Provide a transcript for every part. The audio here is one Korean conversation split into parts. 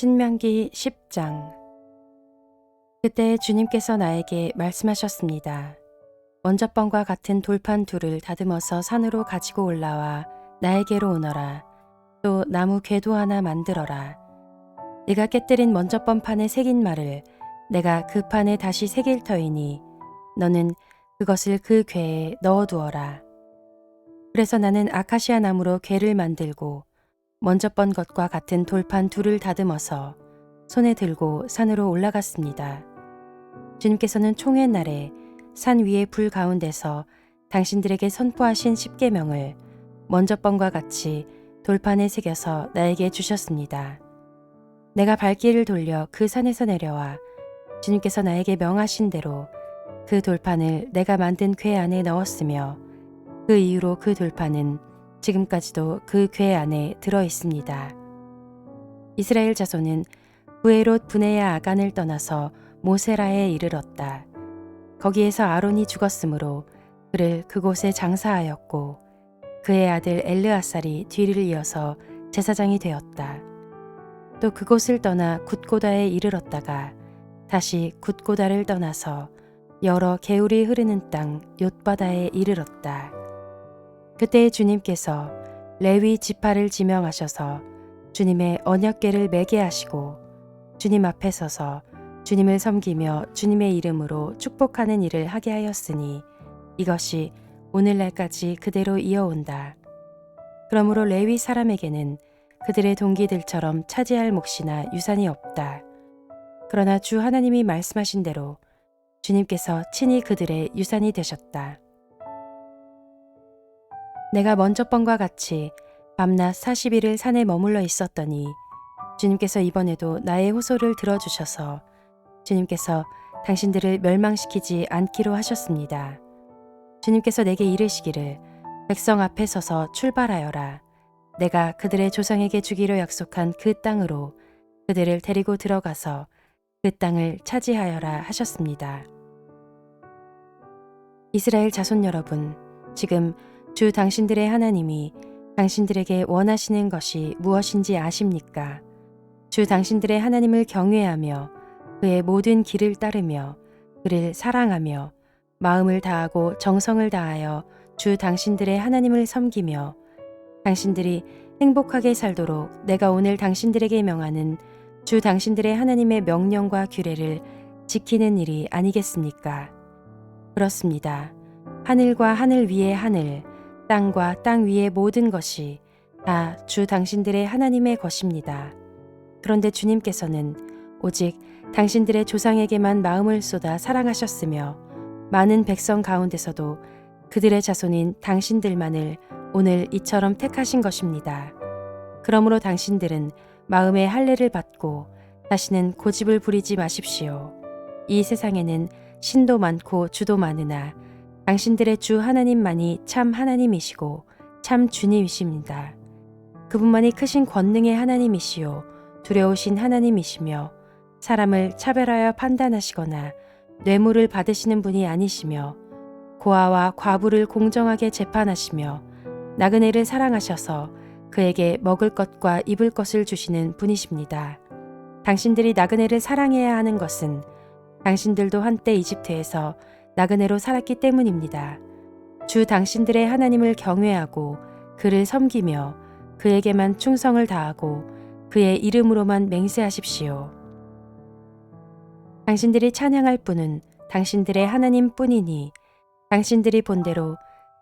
신명기 10장. 그때 주님께서 나에게 말씀하셨습니다. 먼저번과 같은 돌판 둘을 다듬어서 산으로 가지고 올라와 나에게로 오너라. 또 나무 궤도 하나 만들어라. 네가 깨뜨린 먼저번 판에 새긴 말을 내가 그 판에 다시 새길 터이니 너는 그것을 그 궤에 넣어두어라. 그래서 나는 아카시아 나무로 궤를 만들고 먼저번 것과 같은 돌판 둘을 다듬어서 손에 들고 산으로 올라갔습니다. 주님께서는 총회 날에 산 위의 불 가운데서 당신들에게 선포하신 십계명을 먼저번과 같이 돌판에 새겨서 나에게 주셨습니다. 내가 발길을 돌려 그 산에서 내려와 주님께서 나에게 명하신 대로 그 돌판을 내가 만든 궤 안에 넣었으며 그 이후로 그 돌판은 지금까지도 그 궤 안에 들어 있습니다. 이스라엘 자손은 부에롯 브네야 아간을 떠나서 모세라에 이르렀다. 거기에서 아론이 죽었으므로 그를 그곳에 장사하였고 그의 아들 엘르아살이 뒤를 이어서 제사장이 되었다. 또 그곳을 떠나 굿고다에 이르렀다가 다시 굿고다를 떠나서 여러 개울이 흐르는 땅 욤바다에 이르렀다. 그때 주님께서 레위 지파를 지명하셔서 주님의 언약궤를 매게 하시고 주님 앞에 서서 주님을 섬기며 주님의 이름으로 축복하는 일을 하게 하였으니 이것이 오늘날까지 그대로 이어온다. 그러므로 레위 사람에게는 그들의 동기들처럼 차지할 몫이나 유산이 없다. 그러나 주 하나님이 말씀하신 대로 주님께서 친히 그들의 유산이 되셨다. 내가 먼저번과 같이 밤낮 40일을 산에 머물러 있었더니 주님께서 이번에도 나의 호소를 들어주셔서 주님께서 당신들을 멸망시키지 않기로 하셨습니다. 주님께서 내게 이르시기를 백성 앞에 서서 출발하여라. 내가 그들의 조상에게 주기로 약속한 그 땅으로 그들을 데리고 들어가서 그 땅을 차지하여라 하셨습니다. 이스라엘 자손 여러분, 지금 주 당신들의 하나님이 당신들에게 원하시는 것이 무엇인지 아십니까? 주 당신들의 하나님을 경외하며 그의 모든 길을 따르며 그를 사랑하며 마음을 다하고 정성을 다하여 주 당신들의 하나님을 섬기며 당신들이 행복하게 살도록 내가 오늘 당신들에게 명하는 주 당신들의 하나님의 명령과 규례를 지키는 일이 아니겠습니까? 그렇습니다. 하늘과 하늘 위의 하늘, 땅과 땅 위의 모든 것이 다 주 당신들의 하나님의 것입니다. 그런데 주님께서는 오직 당신들의 조상에게만 마음을 쏟아 사랑하셨으며 많은 백성 가운데서도 그들의 자손인 당신들만을 오늘 이처럼 택하신 것입니다. 그러므로 당신들은 마음의 할례를 받고 다시는 고집을 부리지 마십시오. 이 세상에는 신도 많고 주도 많으나 당신들의 주 하나님만이 참 하나님이시고 참 주님이십니다. 그분만이 크신 권능의 하나님이시요 두려우신 하나님이시며 사람을 차별하여 판단하시거나 뇌물을 받으시는 분이 아니시며 고아와 과부를 공정하게 재판하시며 나그네를 사랑하셔서 그에게 먹을 것과 입을 것을 주시는 분이십니다. 당신들이 나그네를 사랑해야 하는 것은 당신들도 한때 이집트에서 나그네로 살았기 때문입니다. 주 당신들의 하나님을 경외하고 그를 섬기며 그에게만 충성을 다하고 그의 이름으로만 맹세하십시오. 당신들이 찬양할 분은 당신들의 하나님 뿐이니 당신들이 본대로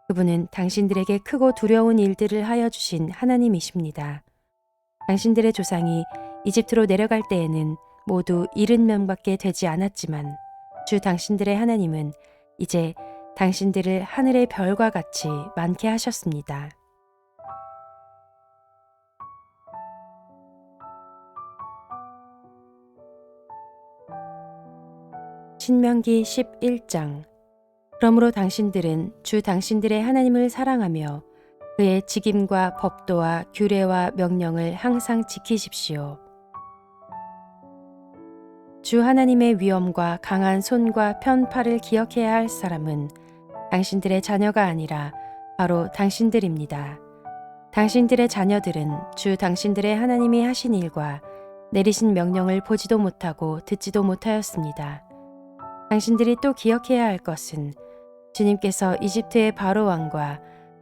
그분은 당신들에게 크고 두려운 일들을 하여 주신 하나님이십니다. 당신들의 조상이 이집트로 내려갈 때에는 모두 70명밖에 되지 않았지만 주 당신들의 하나님은 이제 당신들을 하늘의 별과 같이 많게 하셨습니다. 신명기 11장. 그러므로 당신들은 주 당신들의 하나님을 사랑하며 그의 직임과 법도와 규례와 명령을 항상 지키십시오. 주 하나님의 위엄과 강한 손과 편팔을 기억해야 할 사람은 당신들의 자녀가 아니라 바로 당신들입니다. 당신들의 자녀들은 주 당신들의 하나님이 하신 일과 내리신 명령을 보지도 못하고 듣지도 못하였습니다. 당신들이 또 기억해야 할 것은 주님께서 이집트의 바로 왕과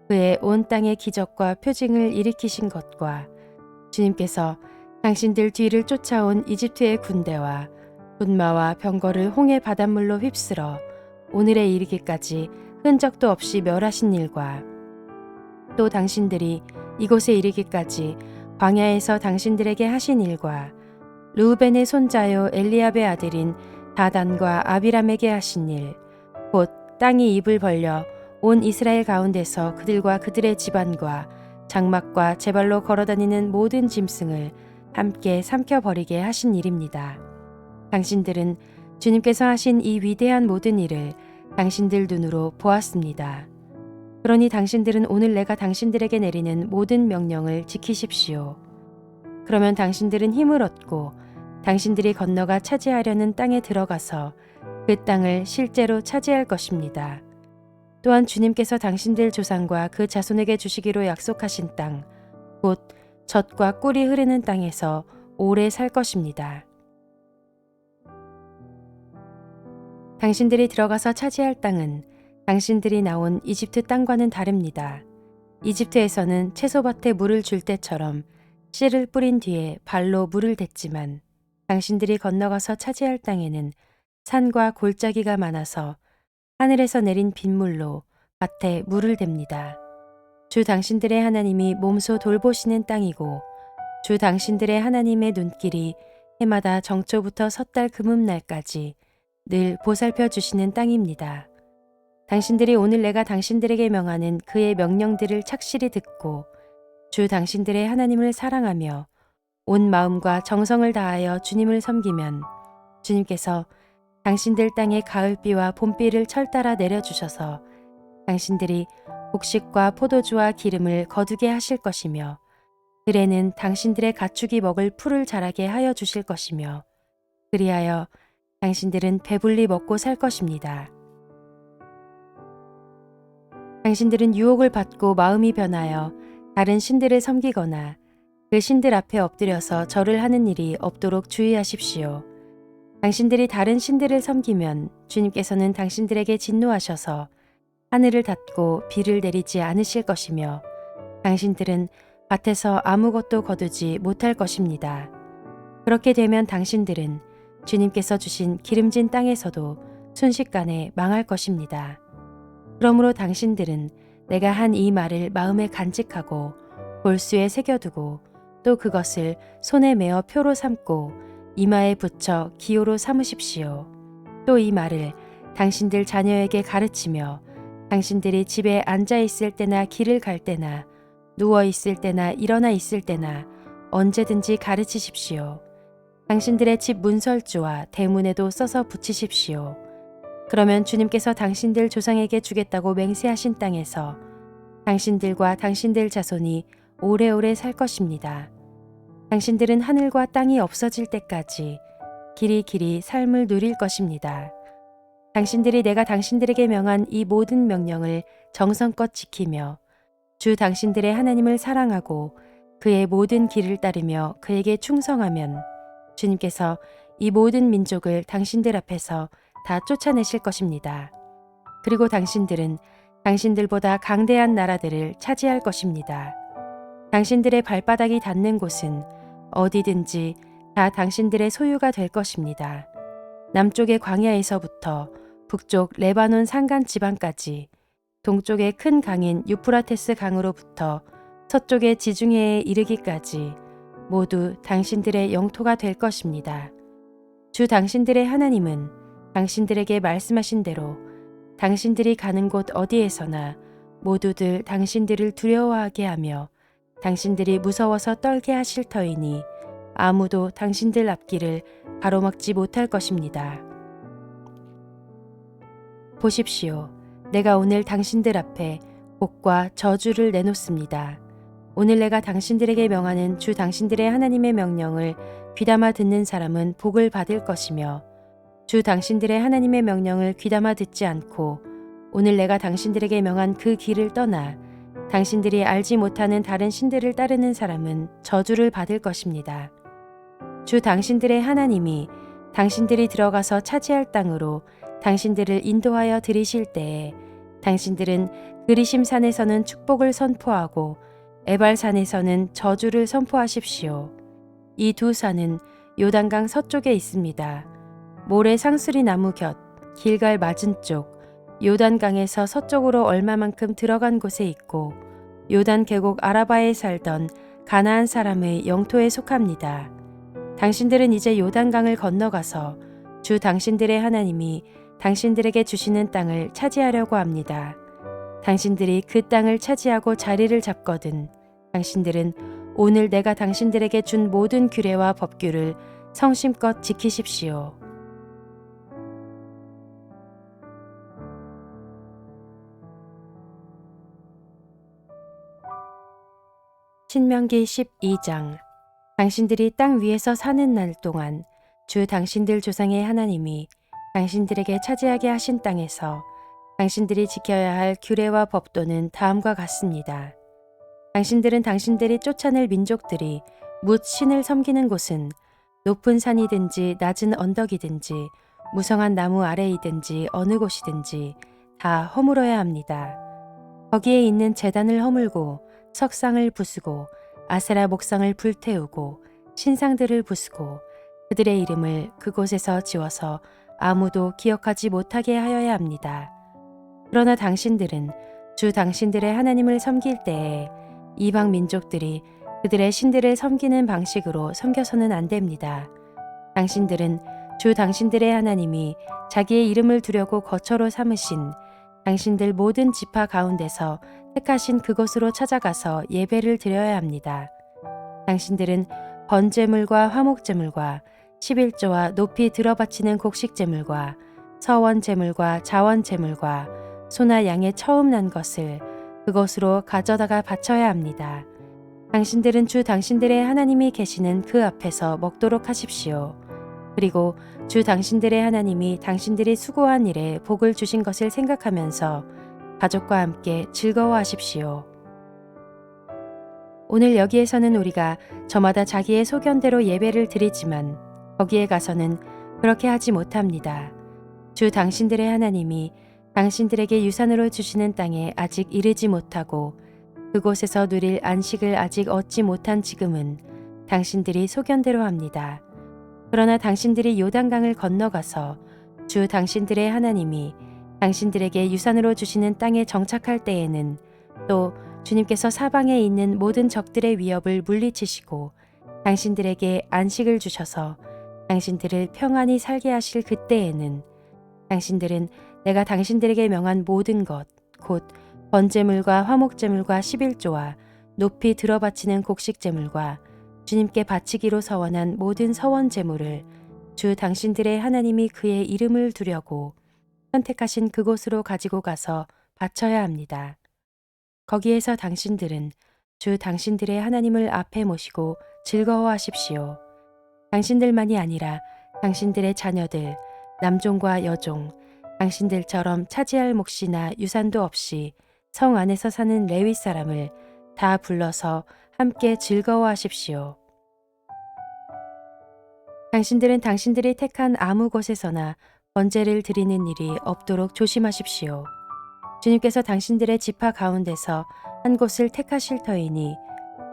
그의 온 땅의 기적과 표징을 일으키신 것과 주님께서 당신들 뒤를 쫓아온 이집트의 군대와 분마와 병거를 홍해 바닷물로 휩쓸어 오늘에 이르기까지 흔적도 없이 멸하신 일과 또 당신들이 이곳에 이르기까지 광야에서 당신들에게 하신 일과 르우벤의 손자요 엘리압의 아들인 다단과 아비람에게 하신 일, 곧 땅이 입을 벌려 온 이스라엘 가운데서 그들과 그들의 집안과 장막과 제발로 걸어다니는 모든 짐승을 함께 삼켜버리게 하신 일입니다. 당신들은 주님께서 하신 이 위대한 모든 일을 당신들 눈으로 보았습니다. 그러니 당신들은 오늘 내가 당신들에게 내리는 모든 명령을 지키십시오. 그러면 당신들은 힘을 얻고 당신들이 건너가 차지하려는 땅에 들어가서 그 땅을 실제로 차지할 것입니다. 또한 주님께서 당신들 조상과 그 자손에게 주시기로 약속하신 땅, 곧 젖과 꿀이 흐르는 땅에서 오래 살 것입니다. 당신들이 들어가서 차지할 땅은 당신들이 나온 이집트 땅과는 다릅니다. 이집트에서는 채소밭에 물을 줄 때처럼 씨를 뿌린 뒤에 발로 물을 댔지만 당신들이 건너가서 차지할 땅에는 산과 골짜기가 많아서 하늘에서 내린 빗물로 밭에 물을 댑니다. 주 당신들의 하나님이 몸소 돌보시는 땅이고 주 당신들의 하나님의 눈길이 해마다 정초부터 섣달 금음날까지 늘 보살펴 주시는 땅입니다. 당신들이 오늘 내가 당신들에게 명하는 그의 명령들을 착실히 듣고 주 당신들의 하나님을 사랑하며 온 마음과 정성을 다하여 주님을 섬기면 주님께서 당신들 땅에 가을비와 봄비를 철따라 내려주셔서 당신들이 곡식과 포도주와 기름을 거두게 하실 것이며 들에는 당신들의 가축이 먹을 풀을 자라게 하여 주실 것이며 그리하여 당신들은 배불리 먹고 살 것입니다. 당신들은 유혹을 받고 마음이 변하여 다른 신들을 섬기거나 그 신들 앞에 엎드려서 절을 하는 일이 없도록 주의하십시오. 당신들이 다른 신들을 섬기면 주님께서는 당신들에게 진노하셔서 하늘을 닫고 비를 내리지 않으실 것이며 당신들은 밭에서 아무것도 거두지 못할 것입니다. 그렇게 되면 당신들은 주님께서 주신 기름진 땅에서도 순식간에 망할 것입니다. 그러므로 당신들은 내가 한 이 말을 마음에 간직하고 볼수에 새겨두고 또 그것을 손에 메어 표로 삼고 이마에 붙여 기호로 삼으십시오. 또 이 말을 당신들 자녀에게 가르치며 당신들이 집에 앉아 있을 때나 길을 갈 때나 누워 있을 때나 일어나 있을 때나 언제든지 가르치십시오. 당신들의 집 문설주와 대문에도 써서 붙이십시오. 그러면 주님께서 당신들 조상에게 주겠다고 맹세하신 땅에서 당신들과 당신들 자손이 오래오래 살 것입니다. 당신들은 하늘과 땅이 없어질 때까지 길이 삶을 누릴 것입니다. 당신들이 내가 당신들에게 명한 이 모든 명령을 정성껏 지키며 주 당신들의 하나님을 사랑하고 그의 모든 길을 따르며 그에게 충성하면 주님께서 이 모든 민족을 당신들 앞에서 다 쫓아내실 것입니다. 그리고 당신들은 당신들보다 강대한 나라들을 차지할 것입니다. 당신들의 발바닥이 닿는 곳은 어디든지 다 당신들의 소유가 될 것입니다. 남쪽의 광야에서부터 북쪽 레바논 산간 지방까지 동쪽의 큰 강인 유프라테스 강으로부터 서쪽의 지중해에 이르기까지 모두 당신들의 영토가 될 것입니다. 주 당신들의 하나님은 당신들에게 말씀하신 대로 당신들이 가는 곳 어디에서나 모두들 당신들을 두려워하게 하며 당신들이 무서워서 떨게 하실 터이니 아무도 당신들 앞길을 가로막지 못할 것입니다. 보십시오. 내가 오늘 당신들 앞에 복과 저주를 내놓습니다. 오늘 내가 당신들에게 명하는 주 당신들의 하나님의 명령을 귀담아 듣는 사람은 복을 받을 것이며 주 당신들의 하나님의 명령을 귀담아 듣지 않고 오늘 내가 당신들에게 명한 그 길을 떠나 당신들이 알지 못하는 다른 신들을 따르는 사람은 저주를 받을 것입니다. 주 당신들의 하나님이 당신들이 들어가서 차지할 땅으로 당신들을 인도하여 들이실 때에 당신들은 그리심 산에서는 축복을 선포하고 에발산에서는 저주를 선포하십시오. 이 두 산은 요단강 서쪽에 있습니다. 모래 상수리 나무 곁 길갈 맞은쪽 요단강에서 서쪽으로 얼마만큼 들어간 곳에 있고 요단 계곡 아라바에 살던 가나안 사람의 영토에 속합니다. 당신들은 이제 요단강을 건너가서 주 당신들의 하나님이 당신들에게 주시는 땅을 차지하려고 합니다. 당신들이 그 땅을 차지하고 자리를 잡거든 당신들은 오늘 내가 당신들에게 준 모든 규례와 법규를 성심껏 지키십시오. 신명기 12장. 당신들이 땅 위에서 사는 날 동안 주 당신들 조상의 하나님이 당신들에게 차지하게 하신 땅에서 당신들이 지켜야 할 규례와 법도는 다음과 같습니다. 당신들은 당신들이 쫓아낼 민족들이 뭇 신을 섬기는 곳은 높은 산이든지 낮은 언덕이든지 무성한 나무 아래이든지 어느 곳이든지 다 허물어야 합니다. 거기에 있는 제단을 허물고 석상을 부수고 아세라 목상을 불태우고 신상들을 부수고 그들의 이름을 그곳에서 지워서 아무도 기억하지 못하게 하여야 합니다. 그러나 당신들은 주 당신들의 하나님을 섬길 때에 이방 민족들이 그들의 신들을 섬기는 방식으로 섬겨서는 안 됩니다. 당신들은 주 당신들의 하나님이 자기의 이름을 두려고 거처로 삼으신 당신들 모든 지파 가운데서 택하신 그곳으로 찾아가서 예배를 드려야 합니다. 당신들은 번제물과 화목제물과 11조와 높이 들어바치는 곡식제물과 서원제물과 자원제물과 소나 양의 처음 난 것을 그곳으로 가져다가 바쳐야 합니다. 당신들은 주 당신들의 하나님이 계시는 그 앞에서 먹도록 하십시오. 그리고 주 당신들의 하나님이 당신들이 수고한 일에 복을 주신 것을 생각하면서 가족과 함께 즐거워하십시오. 오늘 여기에서는 우리가 저마다 자기의 소견대로 예배를 드리지만 거기에 가서는 그렇게 하지 못합니다. 주 당신들의 하나님이 당신들에게 유산으로 주시는 땅에 아직 이르지 못하고 그곳에서 누릴 안식을 아직 얻지 못한 지금은 당신들이 소견대로 합니다. 그러나 당신들이 요단강을 건너가서 주 당신들의 하나님이 당신들에게 유산으로 주시는 땅에 정착할 때에는 또 주님께서 사방에 있는 모든 적들의 위협을 물리치시고 당신들에게 안식을 주셔서 당신들을 평안히 살게 하실 그때에는 당신들은 내가 당신들에게 명한 모든 것, 곧 번제물과 화목제물과 11조와 높이 들어바치는 곡식제물과 주님께 바치기로 서원한 모든 서원제물을 주 당신들의 하나님이 그의 이름을 두려고 선택하신 그곳으로 가지고 가서 바쳐야 합니다. 거기에서 당신들은 주 당신들의 하나님을 앞에 모시고 즐거워하십시오. 당신들만이 아니라 당신들의 자녀들, 남종과 여종, 당신들처럼 차지할 몫이나 유산도 없이 성 안에서 사는 레위 사람을 다 불러서 함께 즐거워하십시오. 당신들은 당신들이 택한 아무 곳에서나 번제를 드리는 일이 없도록 조심하십시오. 주님께서 당신들의 지파 가운데서 한 곳을 택하실 터이니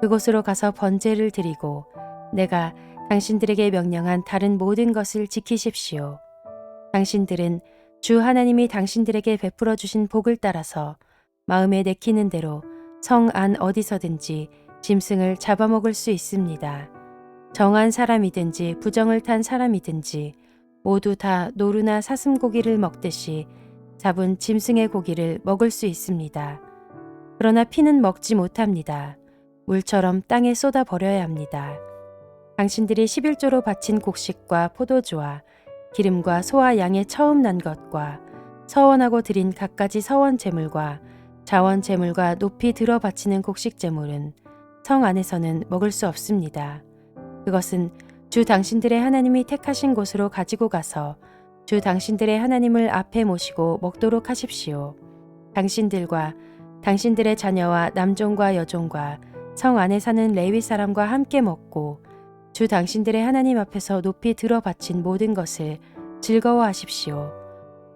그곳으로 가서 번제를 드리고 내가 당신들에게 명령한 다른 모든 것을 지키십시오. 당신들은 주 하나님이 당신들에게 베풀어 주신 복을 따라서 마음에 내키는 대로 성 안 어디서든지 짐승을 잡아먹을 수 있습니다. 정한 사람이든지 부정을 탄 사람이든지 모두 다 노루나 사슴고기를 먹듯이 잡은 짐승의 고기를 먹을 수 있습니다. 그러나 피는 먹지 못합니다. 물처럼 땅에 쏟아 버려야 합니다. 당신들이 11조로 바친 곡식과 포도주와 기름과 소와 양의 처음 난 것과 서원하고 드린 갖가지 서원 제물과 자원 제물과 높이 들어 바치는 곡식 제물은 성 안에서는 먹을 수 없습니다. 그것은 주 당신들의 하나님이 택하신 곳으로 가지고 가서 주 당신들의 하나님을 앞에 모시고 먹도록 하십시오. 당신들과 당신들의 자녀와 남종과 여종과 성 안에 사는 레위 사람과 함께 먹고 주 당신들의 하나님 앞에서 높이 들어 바친 모든 것을 즐거워하십시오.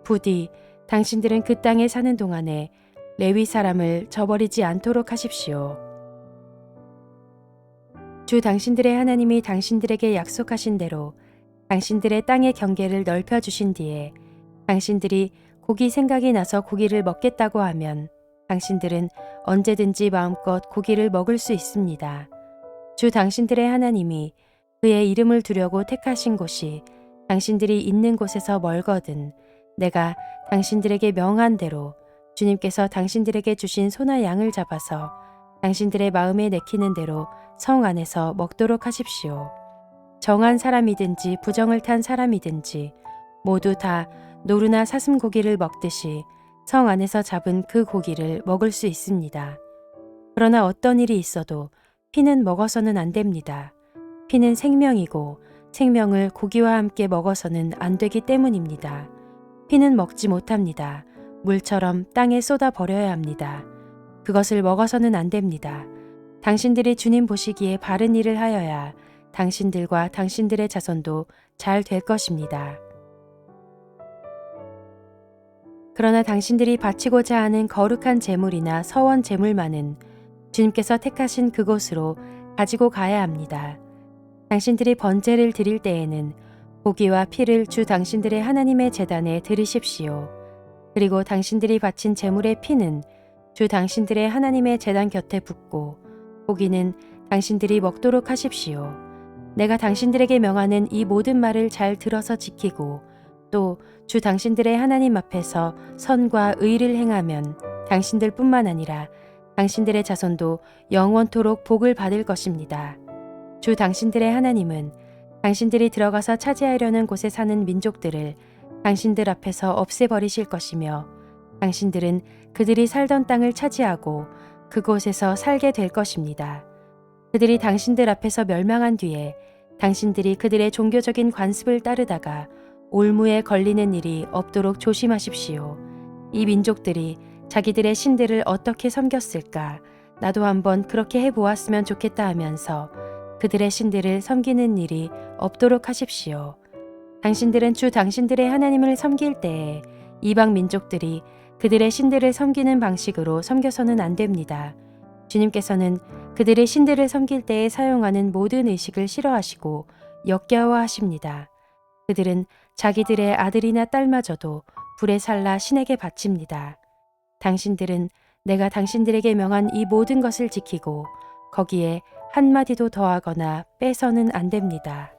부디 당신들은 그 땅에 사는 동안에 레위 사람을 저버리지 않도록 하십시오. 주 당신들의 하나님이 당신들에게 약속하신 대로 당신들의 땅의 경계를 넓혀 주신 뒤에 당신들이 고기 생각이 나서 고기를 먹겠다고 하면 당신들은 언제든지 마음껏 고기를 먹을 수 있습니다. 주 당신들의 하나님이 그의 이름을 두려고 택하신 곳이 당신들이 있는 곳에서 멀거든 내가 당신들에게 명한 대로 주님께서 당신들에게 주신 소나 양을 잡아서 당신들의 마음에 내키는 대로 성 안에서 먹도록 하십시오. 정한 사람이든지 부정을 탄 사람이든지 모두 다 노루나 사슴고기를 먹듯이 성 안에서 잡은 그 고기를 먹을 수 있습니다. 그러나 어떤 일이 있어도 피는 먹어서는 안 됩니다. 피는 생명이고 생명을 고기와 함께 먹어서는 안 되기 때문입니다. 피는 먹지 못합니다. 물처럼 땅에 쏟아 버려야 합니다. 그것을 먹어서는 안 됩니다. 당신들이 주님 보시기에 바른 일을 하여야 당신들과 당신들의 자손도 잘 될 것입니다. 그러나 당신들이 바치고자 하는 거룩한 제물이나 서원 제물만은 주님께서 택하신 그곳으로 가지고 가야 합니다. 당신들이 번제를 드릴 때에는 고기와 피를 주 당신들의 하나님의 제단에 드리십시오. 그리고 당신들이 바친 제물의 피는 주 당신들의 하나님의 제단 곁에 붓고 고기는 당신들이 먹도록 하십시오. 내가 당신들에게 명하는 이 모든 말을 잘 들어서 지키고 또 주 당신들의 하나님 앞에서 선과 의를 행하면 당신들 뿐만 아니라 당신들의 자손도 영원토록 복을 받을 것입니다. 주 당신들의 하나님은 당신들이 들어가서 차지하려는 곳에 사는 민족들을 당신들 앞에서 없애버리실 것이며 당신들은 그들이 살던 땅을 차지하고 그곳에서 살게 될 것입니다. 그들이 당신들 앞에서 멸망한 뒤에 당신들이 그들의 종교적인 관습을 따르다가 올무에 걸리는 일이 없도록 조심하십시오. 이 민족들이 자기들의 신들을 어떻게 섬겼을까? 나도 한번 그렇게 해보았으면 좋겠다 하면서 그들의 신들을 섬기는 일이 없도록 하십시오. 당신들은 주 당신들의 하나님을 섬길 때에 이방 민족들이 그들의 신들을 섬기는 방식으로 섬겨서는 안 됩니다. 주님께서는 그들의 신들을 섬길 때에 사용하는 모든 의식을 싫어하시고 역겨워하십니다. 그들은 자기들의 아들이나 딸마저도 불에 살라 신에게 바칩니다. 당신들은 내가 당신들에게 명한 이 모든 것을 지키고 거기에 한마디도 더하거나 빼서는 안 됩니다.